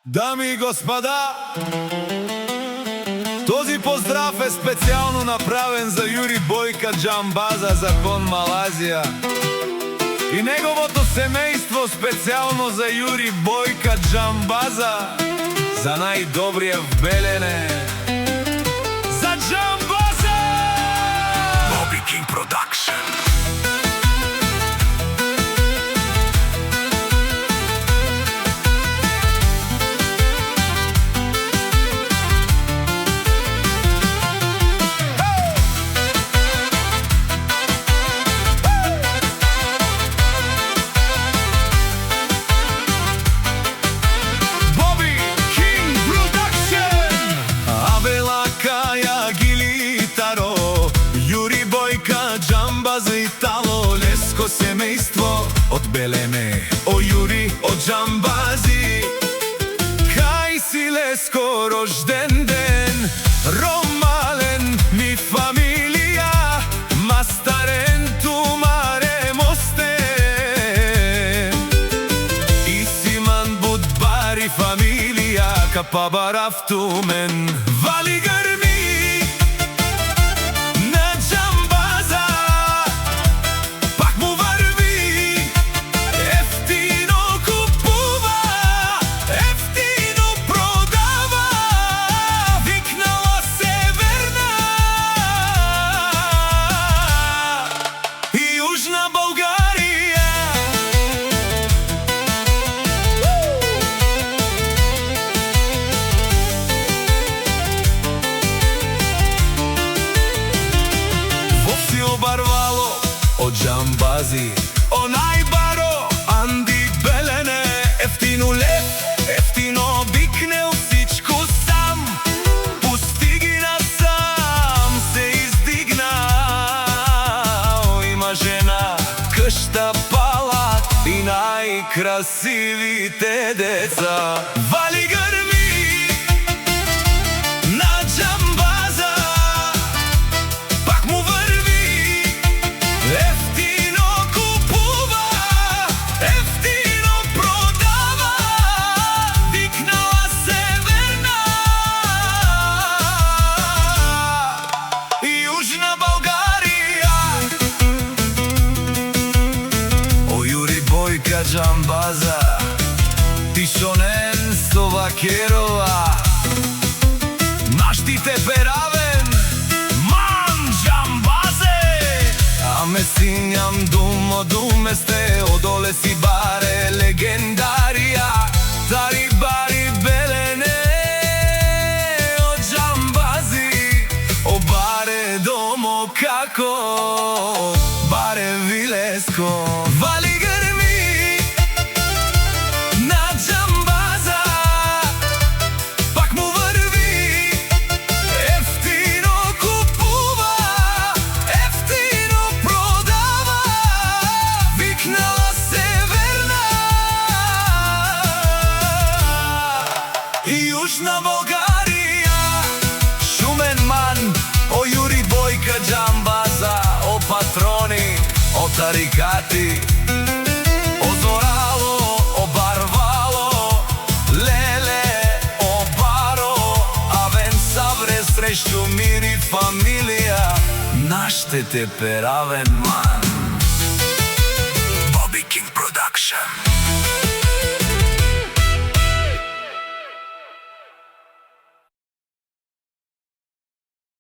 Дами и господа, този поздрав е специално направен за Юри Бойка Джамбаза, закон Малазия, и неговото семейство, специално за Юри Бойка Джамбаза, за най-добрия в Белене, за Джамбаза! Bobby King Production. Джамбаза и Тало, леско семейство от Белене. О Юри, о Джамбази, кај си леско рожден ден, ромален ми фамилија, мастарен ту маре мосте, и симан будбари фамилија, капабарав ту мен, вали гърми. О Джамбази, о најбаро, Анди Белене, ефтино лев, ефтино бикнел всичко сам, постиги насам, се издигна. Има жена, къща, палат и най-красивите деца. Вали гърми на Джамбаза, пак му върви, ефтино купува, ефтино продава, викнала Северна и Южна България. О Юри Бойка Джамбаза, Тишонен Совакерова, Наштите Перавен, Ман Джамбазе, аме синјам думо думесте, одоле си баре легендарија, тари бари Белене, о Джамбази, о баре домо како, баре вилеско. Вали гърми на Джамбаза, пак му върви, ефтино купува, ефтино продава, викнала Северна и Южна България. Шумен ман, о Юри Бойка Джамбаза, о патрони, о тарикати, о зорало, о барвало, леле, о баро, авен савре срещу мири фамилија, Наштите Перавен ман. Bobby King Production.